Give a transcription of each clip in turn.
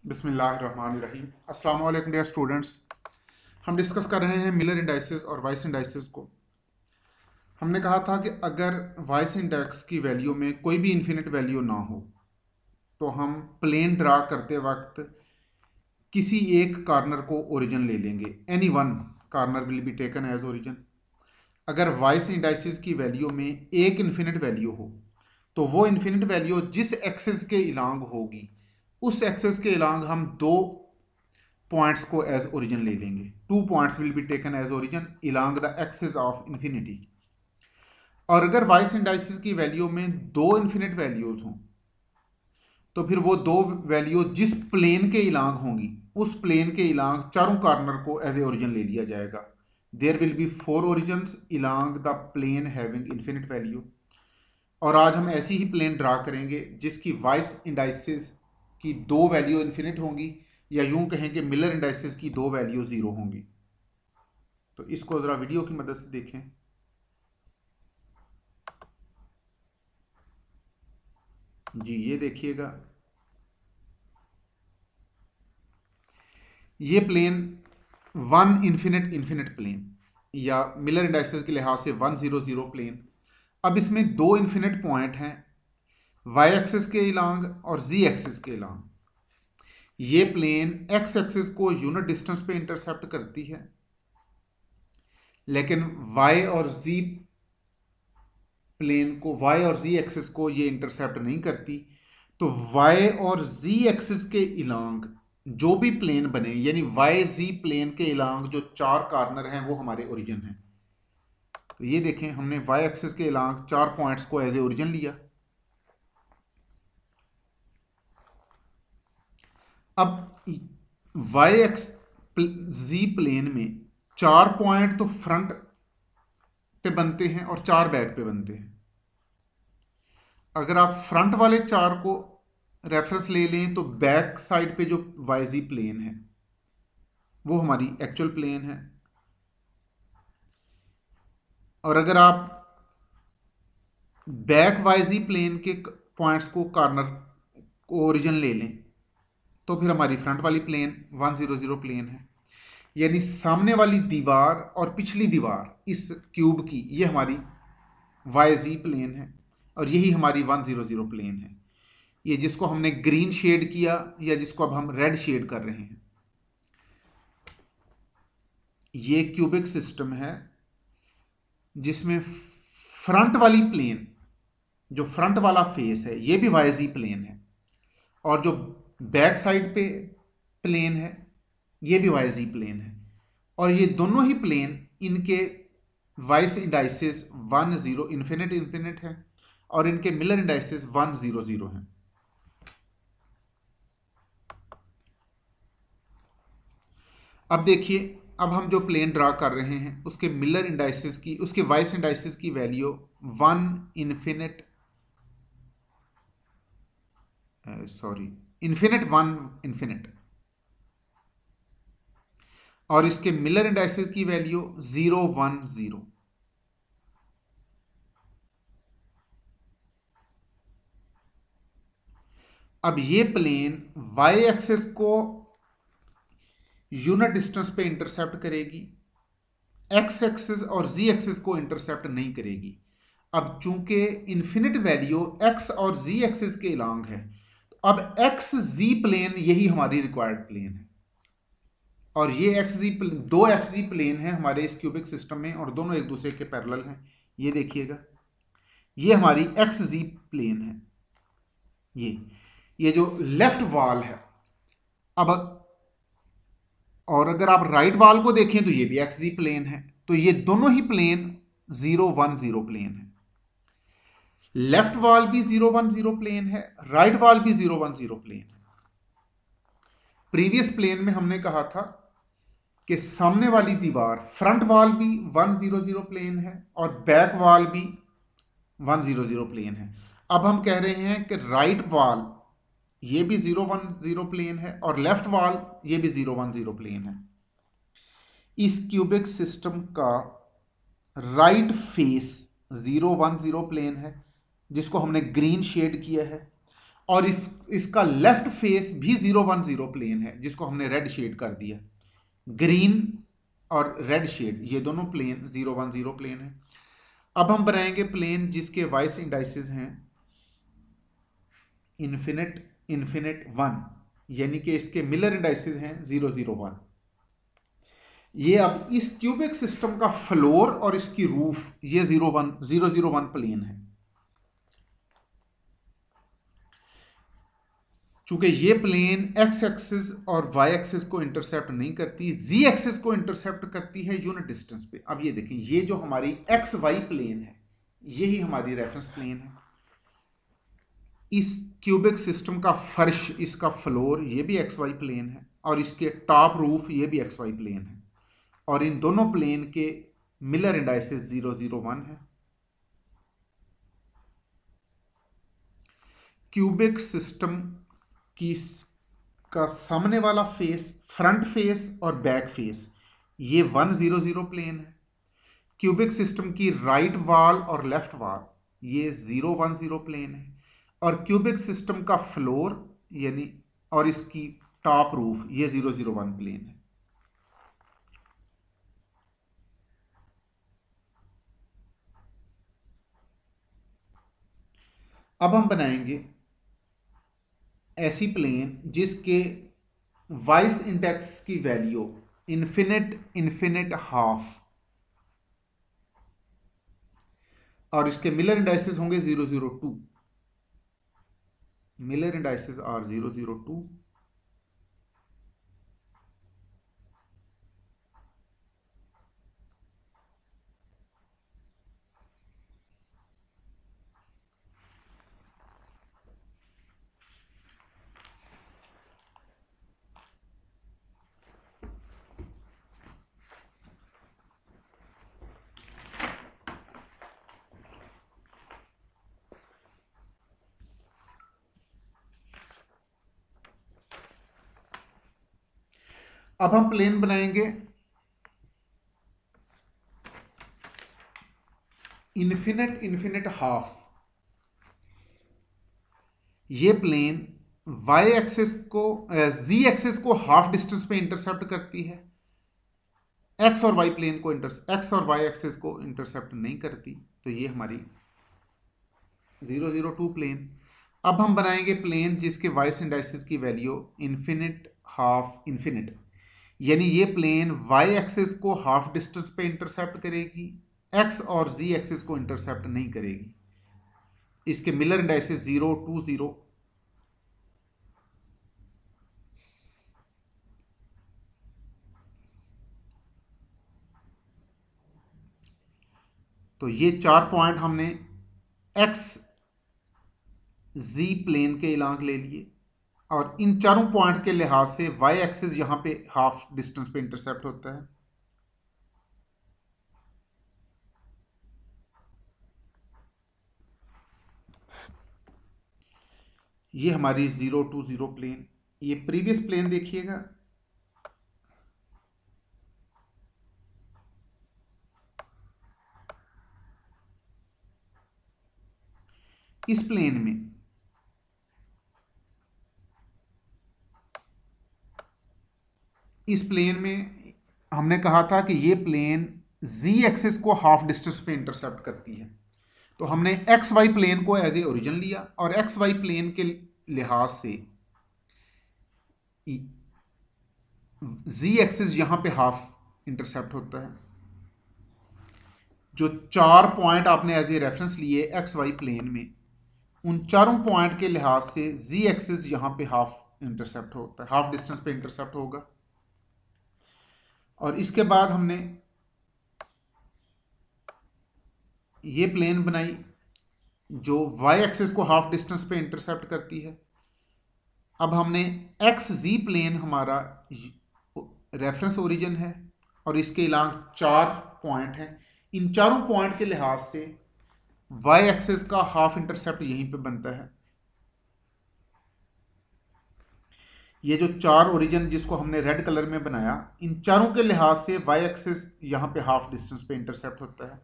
बिस्मिल्लाहिर्रहमानिर्रहीम। अस्सलाम वालेकुम डियर स्टूडेंट्स। हम डिस्कस कर रहे हैं मिलर इंडाइसेस और वाइस इंडाइसेस को। हमने कहा था कि अगर वाइस इंडेक्स की वैल्यू में कोई भी इन्फिनिट वैल्यू ना हो तो हम प्लेन ड्रा करते वक्त किसी एक कॉर्नर को ओरिजिन ले लेंगे। Any one corner will be taken as origin. अगर वाइस इंडाइसेस की वैल्यू में एक इन्फिनिट वैल्यू हो तो वो इन्फिनिट वैल्यू जिस एक्सिस के इलांग होगी उस एक्सिस के इलांग हम दो पॉइंट्स को एज ओरिजिन ले लेंगे। 2 points will be taken as origin along the axis of infinity. और अगर वाइस इंडाइसिस की वैल्यू में दो इन्फिनिट वैल्यूज हों तो फिर वो दो वैल्यू जिस प्लेन के इलांग होंगी उस प्लेन के इलांग चारों कॉर्नर को एज ए ओरिजिन ले लिया जाएगा। There will be 4 origins along the plane having infinite value. और आज हम ऐसी ही प्लेन ड्रा करेंगे जिसकी वाइस इंडाइसिस की दो वैल्यू इन्फिनिट होंगी, या यूं कहें कि मिलर इंडाइसिस की दो वैल्यू जीरो होंगी। तो इसको जरा वीडियो की मदद से देखें। जी ये देखिएगा, ये plane one infinite infinite plane या मिलर इंडाइसिस के लिहाज से 100 प्लेन। अब इसमें दो इन्फिनिट पॉइंट हैं, वाई एक्सिस के इलांग और जी एक्सिस के इलांग। ये प्लेन एक्स एक्सिस को यूनिट डिस्टेंस पे इंटरसेप्ट करती है, लेकिन y और z प्लेन को, y और z एक्सिस को ये इंटरसेप्ट नहीं करती। तो y और z एक्सिस के इलांग जो भी प्लेन बने, यानी y z प्लेन के इलांग जो चार कॉर्नर हैं वो हमारे ओरिजिन हैं। तो ये देखें, हमने y एक्सिस के इलांग चार पॉइंट्स को एज ए ओरिजिन लिया। अब y एक्स z प्लेन में चार पॉइंट तो फ्रंट पे बनते हैं और चार बैक पे बनते हैं। अगर आप फ्रंट वाले चार को रेफरेंस ले लें तो बैक साइड पे जो वाईजी प्लेन है वो हमारी एक्चुअल प्लेन है। और अगर आप बैक वाईजी प्लेन के पॉइंट्स को कॉर्नर को ओरिजिन ले लें तो फिर हमारी फ्रंट वाली प्लेन 100 प्लेन है। यानी सामने वाली दीवार और पिछली दीवार इस क्यूब की ये हमारी वाईजी प्लेन है और यही हमारी 100 प्लेन है। ये जिसको हमने ग्रीन शेड किया या जिसको अब हम रेड शेड कर रहे हैं, ये क्यूबिक सिस्टम है जिसमें फ्रंट वाली प्लेन, जो फ्रंट वाला फेस है ये भी वाईजी प्लेन है, और जो बैक साइड पे प्लेन है ये भी वाईजी प्लेन है। और ये दोनों ही प्लेन, इनके वाइस इंडाइसिस 10 इन्फिनिट इन्फिनिट है और इनके मिलर इंडाइसिस 100 हैं। अब देखिए, अब हम जो प्लेन ड्रा कर रहे हैं उसके मिलर इंडाइसिस की, उसके वाइस इंडाइसिस की वैल्यू 1 इन्फिनिट इन्फिनिट 1 इन्फिनिट, और इसके मिलर इंडाइसिस की वैल्यू 0 1 0। अब ये प्लेन वाई एक्सिस को यूनिट डिस्टेंस पे इंटरसेप्ट करेगी, एक्स एक्सिस और जी एक्सिस को इंटरसेप्ट नहीं करेगी। अब चूंकि इन्फिनिट वैल्यू एक्स और जी एक्सिस के इलांग है, तो अब एक्स जी प्लेन यही हमारी रिक्वायर्ड प्लेन है। और ये एक्स जी प्लेन, दो एक्स जी प्लेन है हमारे इस क्यूबिक सिस्टम में और दोनों एक दूसरे के पैरेलल हैं। ये देखिएगा, ये हमारी एक्स जी प्लेन है। ये जो लेफ्ट वॉल है। अब और अगर आप राइट वॉल को देखें तो ये भी एक्स जी प्लेन है। तो ये दोनों ही प्लेन 0 1 0 प्लेन है। लेफ्ट वॉल भी 0 1 0 प्लेन है, राइट वॉल भी 0 1 0 प्लेन है। प्रीवियस प्लेन में हमने कहा था कि सामने वाली दीवार, फ्रंट वॉल भी 100 प्लेन है और बैक वॉल भी 100 प्लेन है। अब हम कह रहे हैं कि राइट वॉल ये भी 0 1 0 प्लेन है और लेफ्ट वॉल ये भी 0 1 0 प्लेन है। इस क्यूबिक सिस्टम का राइट फेस 0 1 0 प्लेन है जिसको हमने ग्रीन शेड किया है, और इसका लेफ्ट फेस भी 010 प्लेन है, जिसको हमने रेड शेड कर दिया। ग्रीन और रेड शेड ये दोनों प्लेन 010 प्लेन है। अब हम बनाएंगे प्लेन जिसके वाइस इंडाइसेस हैं इन्फिनिट, इन्फिनिट, 1, यानी कि इसके मिलर इंडाइसेस हैं 001। ये अब इस क्यूबिक सिस्टम का फ्लोर और इसकी रूफ ये 001 प्लेन है। चूंकि ये प्लेन एक्स एक्सिस और वाई एक्सिस को इंटरसेप्ट नहीं करती, जी एक्सिस को इंटरसेप्ट करती है यूनिट डिस्टेंस पे। अब ये देखें, ये जो हमारी एक्स वाई प्लेन है यही हमारी रेफरेंस प्लेन है। इस क्यूबिक सिस्टम का फर्श, इसका फ्लोर ये भी एक्स वाई प्लेन है और इसके टॉप रूफ ये भी एक्स वाई प्लेन है और इन दोनों प्लेन के मिलर इंडाइसेस 001 है। क्यूबिक सिस्टम का सामने वाला फेस, फ्रंट फेस और बैक फेस ये 100 प्लेन है। क्यूबिक सिस्टम की राइट वॉल और लेफ्ट वॉल ये 010 प्लेन है और क्यूबिक सिस्टम का फ्लोर यानी और इसकी टॉप रूफ ये 001 प्लेन है। अब हम बनाएंगे ऐसी प्लेन जिसके वाइस इंडेक्स की वैल्यू इन्फिनिट, इन्फिनिट, हाफ और इसके मिलर इंडाइसेस होंगे 002। Miller indices are 002। अब हम प्लेन बनाएंगे इन्फिनिट, इन्फिनिट, हाफ। ये प्लेन वाई एक्सिस को, जी एक्सिस को हाफ डिस्टेंस पे इंटरसेप्ट करती है, एक्स और वाई प्लेन को एक्स और वाई एक्सिस को इंटरसेप्ट नहीं करती। तो ये हमारी 002 प्लेन। अब हम बनाएंगे प्लेन जिसके वाइस इंडाइसिस की वैल्यू इन्फिनिट, हाफ, इन्फिनिट, यानी ये प्लेन वाई एक्सिस को हाफ डिस्टेंस पे इंटरसेप्ट करेगी, एक्स और जी एक्सिस को इंटरसेप्ट नहीं करेगी। इसके मिलर इंडाइसिस 020। तो ये 4 पॉइंट हमने एक्स जी प्लेन के इलाक ले लिए और इन चारों पॉइंट के लिहाज से वाई एक्सिस यहां पे हाफ डिस्टेंस पे इंटरसेप्ट होता है। ये हमारी 020 प्लेन। ये प्रीवियस प्लेन देखिएगा, इस प्लेन में हमने कहा था कि ये प्लेन जी एक्सिस को हाफ डिस्टेंस पे इंटरसेप्ट करती है। तो हमने एक्स वाई प्लेन को एज ए ओरिजिन लिया और एक्स वाई प्लेन के लिहाज से जी एक्सिस यहां पे हाफ इंटरसेप्ट होता है। जो 4 पॉइंट आपने एज ए रेफरेंस लिए एक्स वाई प्लेन में, उन चारों पॉइंट के लिहाज से जी एक्सिस यहां पे हाफ इंटरसेप्ट होता है, हाफ डिस्टेंस पे इंटरसेप्ट होगा। और इसके बाद हमने ये प्लेन बनाई जो वाई एक्सिस को हाफ डिस्टेंस पे इंटरसेप्ट करती है। अब हमने एक्स जी प्लेन हमारा रेफरेंस ओरिजिन है और इसके अलावा 4 पॉइंट हैं। इन चारों पॉइंट के लिहाज से वाई एक्सिस का हाफ इंटरसेप्ट यहीं पे बनता है। ये जो 4 ओरिजिन जिसको हमने रेड कलर में बनाया, इन चारों के लिहाज से वाई एक्सिस यहां पे हाफ डिस्टेंस पे इंटरसेप्ट होता है।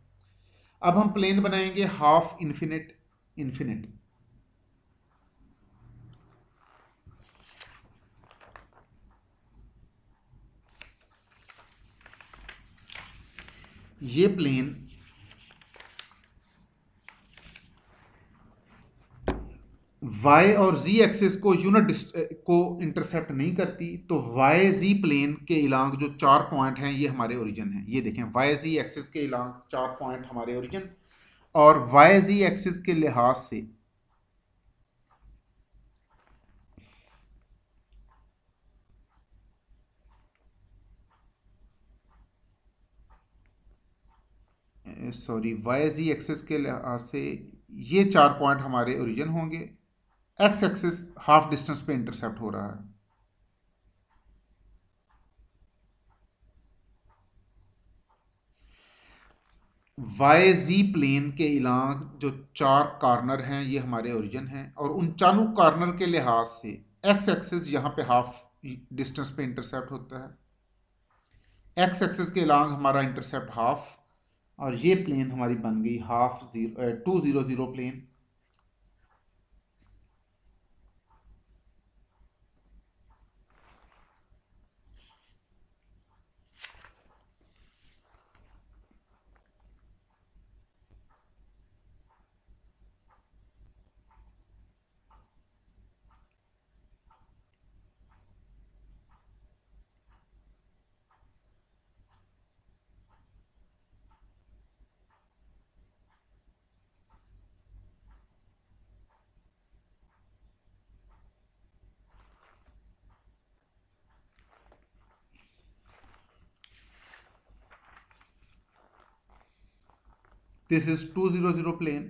अब हम प्लेन बनाएंगे हाफ इन्फिनिट, इन्फिनिट। ये प्लेन y और z एक्सिस को यूनिट को इंटरसेप्ट नहीं करती, तो y z प्लेन के इलांग जो 4 पॉइंट हैं ये हमारे ओरिजिन हैं। ये देखें, y z एक्सिस के इलांग 4 पॉइंट हमारे ओरिजिन, और y z एक्सिस के लिहाज से y z एक्सिस के लिहाज से ये 4 पॉइंट हमारे ओरिजिन होंगे। x एक्सिस हाफ डिस्टेंस पे इंटरसेप्ट हो रहा है। वाई जी प्लेन के इलांग जो 4 कॉर्नर हैं ये हमारे ओरिजिन हैं, और उन चारों कॉर्नर के लिहाज से एक्स एक्सिस यहाँ पे हाफ डिस्टेंस पे इंटरसेप्ट होता है। एक्स एक्सिस के इलांग हमारा इंटरसेप्ट हाफ, और ये प्लेन हमारी बन गई half 200 plane. This is 200 plane.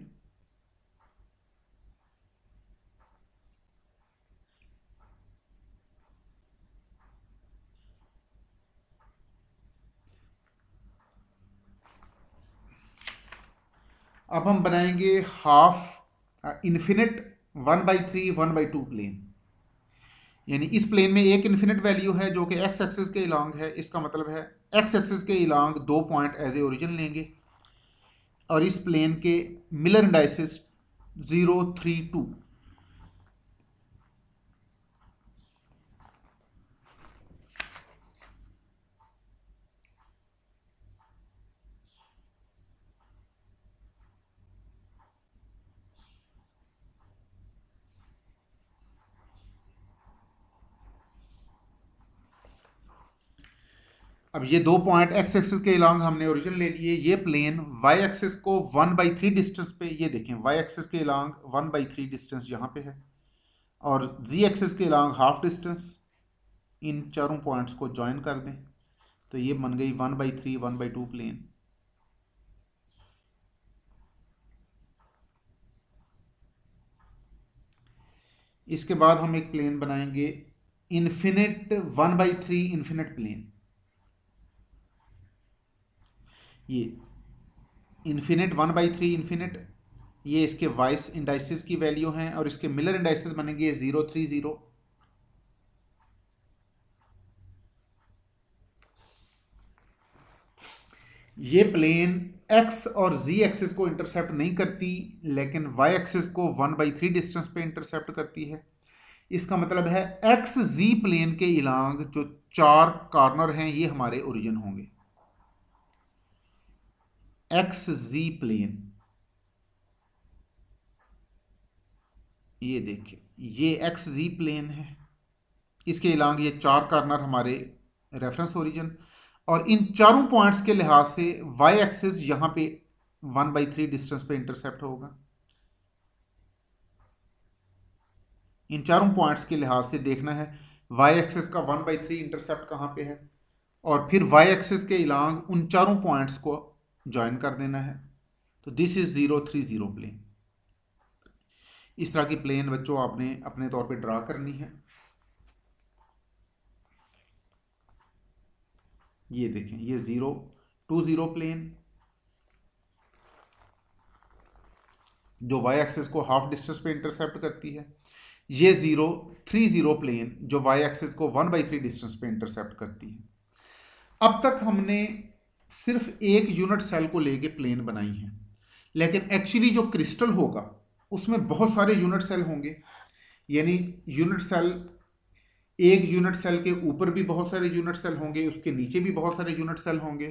अब हम बनाएंगे हाफ इन्फिनिट 1/3 1/2 प्लेन। यानी इस प्लेन में एक इन्फिनिट वैल्यू है जो कि एक्स एक्सिस के इलांग है। इसका मतलब है एक्स एक्सिस के इलांग 2 पॉइंट एज ए ओरिजिन लेंगे, और इस प्लेन के मिलर इंडाइसिस 0 3 2। अब ये 2 पॉइंट एक्स एक्सिस के इलांग हमने ओरिजिन ले लिए। ये प्लेन वाई एक्सिस को 1/3 डिस्टेंस पे, ये देखें वाई एक्सिस के इलांग 1/3 डिस्टेंस यहाँ पे है, और जी एक्सिस के इलांग हाफ डिस्टेंस। इन चारों पॉइंट्स को ज्वाइन कर दें तो ये बन गई 1/3 1/2 प्लेन। इसके बाद हम एक प्लेन बनाएंगे इन्फिनिट 1/3 इन्फिनिट प्लेन। ये इन्फिनिट 1/3 इन्फिनिट, ये इसके वाइस इंडाइसिस की वैल्यू हैं, और इसके मिलर इंडाइसिस बनेंगे 0 3 0। ये प्लेन x और z एक्सिस को इंटरसेप्ट नहीं करती, लेकिन y एक्सिस को 1/3 डिस्टेंस पे इंटरसेप्ट करती है। इसका मतलब है एक्स जी प्लेन के इलांग जो 4 कॉर्नर हैं ये हमारे ओरिजिन होंगे। एक्स जी प्लेन, ये देखिए ये एक्स जी प्लेन है, इसके इलांग ये 4 कॉर्नर हमारे रेफरेंस ओरिजिन, और इन चारों पॉइंट्स के लिहाज से y एक्सिस यहां पे 1/3 डिस्टेंस पे इंटरसेप्ट होगा। इन चारों पॉइंट्स के लिहाज से देखना है y एक्सिस का 1/3 इंटरसेप्ट कहां पे है, और फिर y एक्सिस के इलांग उन चारों पॉइंट्स को ज्वाइन कर देना है। तो दिस इज 0 3 0 प्लेन। इस तरह की प्लेन बच्चों आपने अपने तौर पे ड्रा करनी है। ये देखें ये 0 2 0 प्लेन जो y एक्सिस को हाफ डिस्टेंस पे इंटरसेप्ट करती है। ये 0 3 0 प्लेन जो y एक्सिस को 1/3 डिस्टेंस पे इंटरसेप्ट करती है। अब तक हमने सिर्फ एक यूनिट सेल को लेके प्लेन बनाई है, लेकिन एक्चुअली जो क्रिस्टल होगा उसमें बहुत सारे यूनिट सेल होंगे। यानी यूनिट सेल, एक यूनिट सेल के ऊपर भी बहुत सारे यूनिट सेल होंगे, उसके नीचे भी बहुत सारे यूनिट सेल होंगे,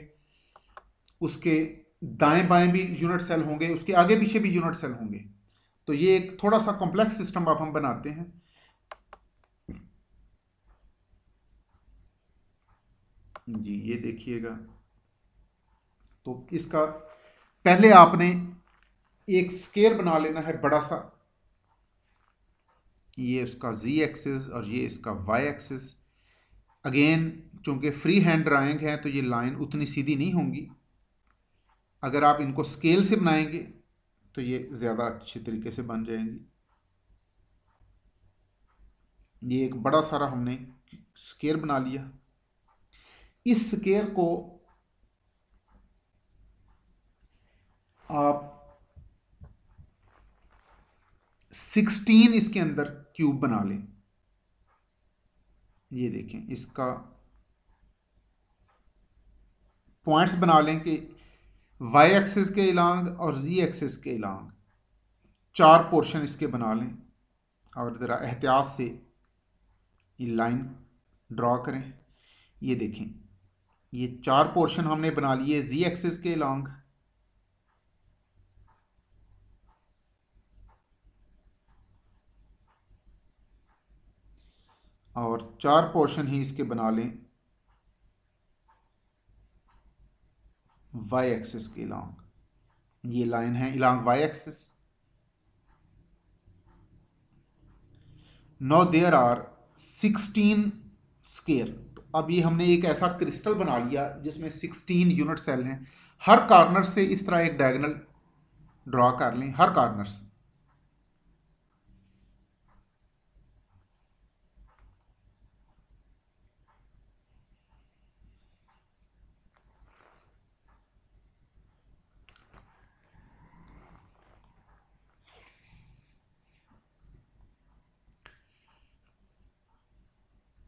उसके दाएं बाएं भी यूनिट सेल होंगे, उसके आगे पीछे भी यूनिट सेल होंगे। तो ये एक थोड़ा सा कॉम्प्लेक्स सिस्टम अब हम बनाते हैं। जी ये देखिएगा, तो इसका पहले आपने एक स्केयर बना लेना है बड़ा सा। ये उसका z एक्सिस और ये इसका y एक्सिस। अगेन चूंकि फ्री हैंड ड्राइंग है तो ये लाइन उतनी सीधी नहीं होंगी। अगर आप इनको स्केल से बनाएंगे तो ये ज़्यादा अच्छी तरीके से बन जाएंगी। ये एक बड़ा सारा हमने स्केयर बना लिया। इस स्केयर को आप 16 इसके अंदर क्यूब बना लें। ये देखें, इसका पॉइंट्स बना लें कि वाई एक्सिस के इलांग और जी एक्सिस के इलांग 4 पोर्शन इसके बना लें, और ज़रा एहतियात से ये लाइन ड्रॉ करें। ये देखें, ये 4 पोर्शन हमने बना लिए जी एक्सिस के इलांग, और 4 पोर्शन ही इसके बना लें वाई एक्सिस के इलांग। ये लाइन है along Y axis. No there are 16 square. तो अब ये हमने एक ऐसा क्रिस्टल बना लिया जिसमें 16 यूनिट सेल हैं। हर कॉर्नर से इस तरह एक डायगोनल ड्रॉ कर लें, हर कॉर्नर से।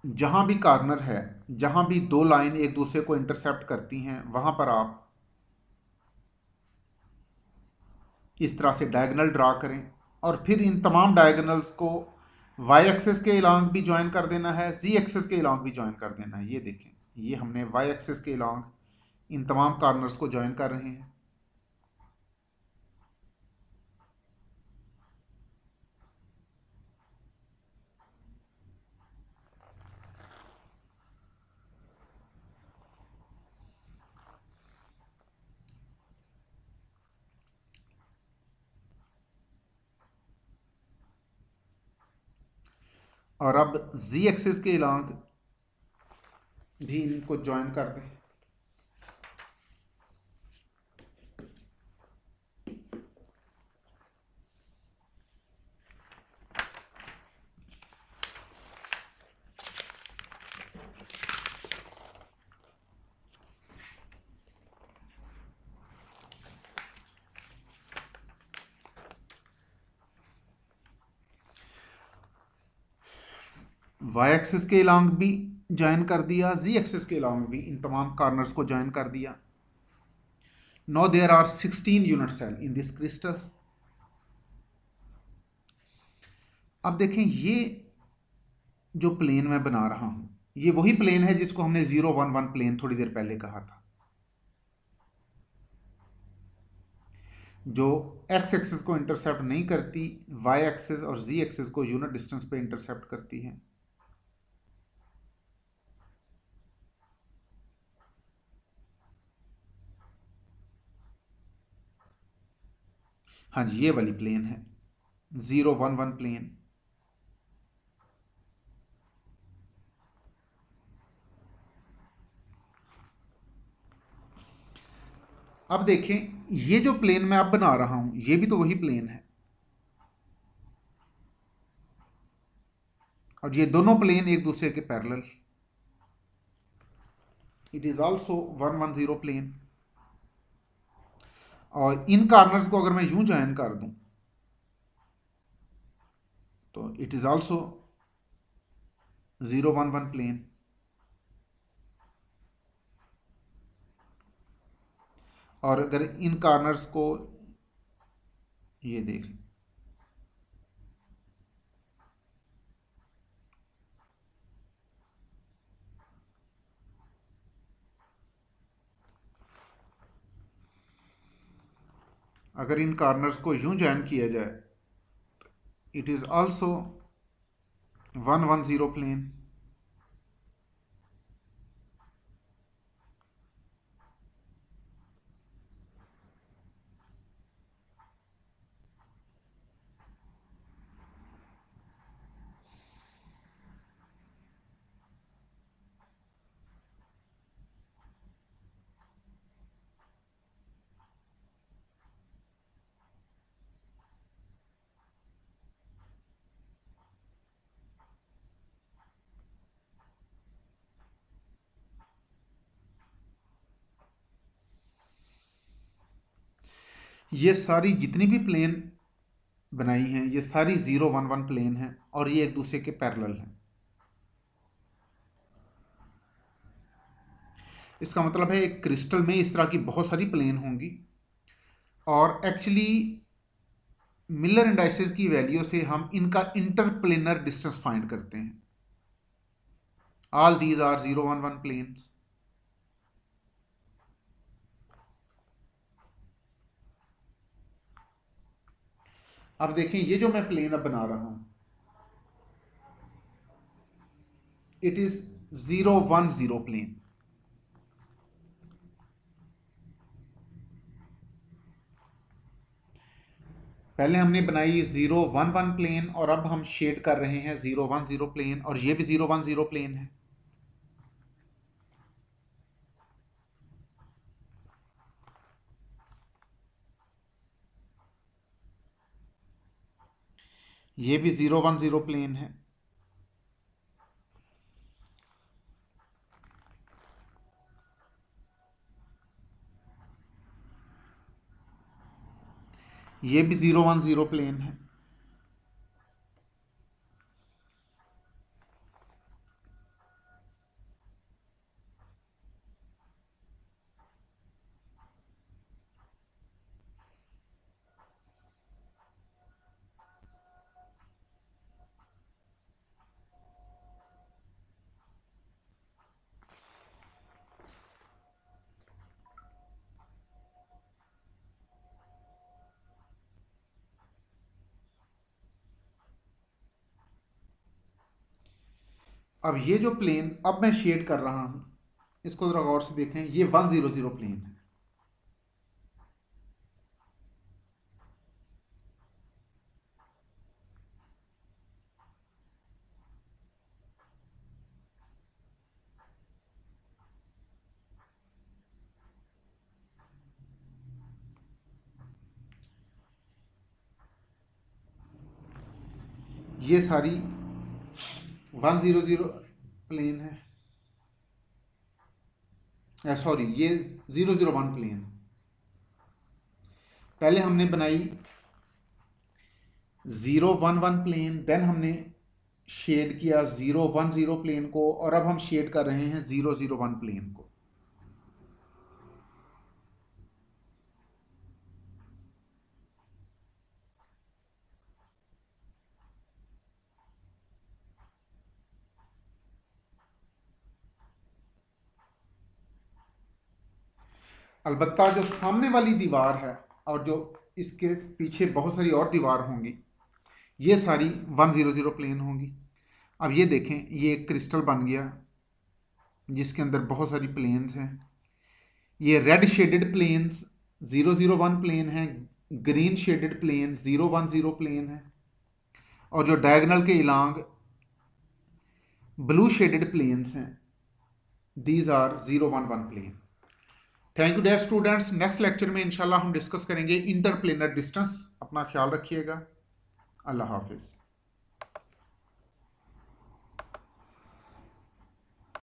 जहां भी कॉर्नर है, जहां भी दो लाइन एक दूसरे को इंटरसेप्ट करती हैं, वहां पर आप इस तरह से डायगोनल ड्रा करें, और फिर इन तमाम डायगोनल्स को वाई एक्सिस के इलांग भी ज्वाइन कर देना है, जी एक्सिस के इलांग भी ज्वाइन कर देना है। ये देखें, ये हमने वाई एक्सिस के इलांग इन तमाम कॉर्नर्स को ज्वाइन कर रहे हैं। और अब जी एक्सिस के इलांग भी इनको ज्वाइन कर दें। वाई एक्सिस के इलांग भी ज्वाइन कर दिया, जी एक्सिस के इलांग भी इन तमाम कॉर्नर्स को ज्वाइन कर दिया। Now there are 16 unit cell in this crystal. अब देखें, ये जो प्लेन मैं बना रहा हूं, ये वही प्लेन है जिसको हमने 0 1 1 प्लेन थोड़ी देर पहले कहा था, जो एक्स एक्सिस को इंटरसेप्ट नहीं करती, वाई एक्सिस और जी एक्सिस को यूनिट डिस्टेंस पे इंटरसेप्ट करती है। हाँ जी, ये वाली प्लेन है 0 1 1 प्लेन। अब देखें, ये जो प्लेन मैं अब बना रहा हूं, ये भी तो वही प्लेन है, और ये दोनों प्लेन एक दूसरे के parallel. It is also 1 1 0 plane. और इन कॉर्नर्स को अगर मैं यूं ज्वाइन कर दूं तो इट इज ऑल्सो 0 1 1 प्लेन। और अगर इन कॉर्नर्स को ये देख लें, अगर इन कॉर्नर्स को यूं ज्वाइन किया जाए, इट इज आल्सो 110 प्लेन। ये सारी जितनी भी प्लेन बनाई हैं ये सारी 011 प्लेन हैं और ये एक दूसरे के पैरेलल हैं। इसका मतलब है एक क्रिस्टल में इस तरह की बहुत सारी प्लेन होंगी और एक्चुअली मिलर इंडाइसेस की वैल्यू से हम इनका इंटरप्लेनर डिस्टेंस फाइंड करते हैं। All these are 011 planes. अब देखें ये जो मैं प्लेन अब बना रहा हूं, इट इज 010 प्लेन। पहले हमने बनाई 011 प्लेन और अब हम शेड कर रहे हैं 010 प्लेन और ये भी 010 प्लेन है। ये भी 010 प्लेन है। ये भी 010 प्लेन है। अब ये जो प्लेन अब मैं शेड कर रहा हूं, इसको जरा गौर से देखें, ये 100 प्लेन है। ये सारी 100 प्लेन है, सॉरी ये 001 प्लेन। पहले हमने बनाई 011 प्लेन, देन हमने शेड किया 010 प्लेन को और अब हम शेड कर रहे हैं 001 प्लेन को। अलबत्ता जो सामने वाली दीवार है और जो इसके पीछे बहुत सारी और दीवार होंगी, ये सारी 100 प्लेन होंगी। अब ये देखें, ये एक क्रिस्टल बन गया जिसके अंदर बहुत सारी प्लेन्स हैं। ये रेड शेडेड प्लेन्स 001 प्लेन हैं, ग्रीन शेडेड प्लेन 010 प्लेन है और जो डायगोनल के इलांग ब्लू शेडेड प्लेन्स हैं, these are 011 plane. Thank you dear students. Next lecture में इंशाल्लाह हम डिस्कस करेंगे इंटरप्लेनर डिस्टेंस। अपना ख्याल रखिएगा। अल्लाह हाफिज़।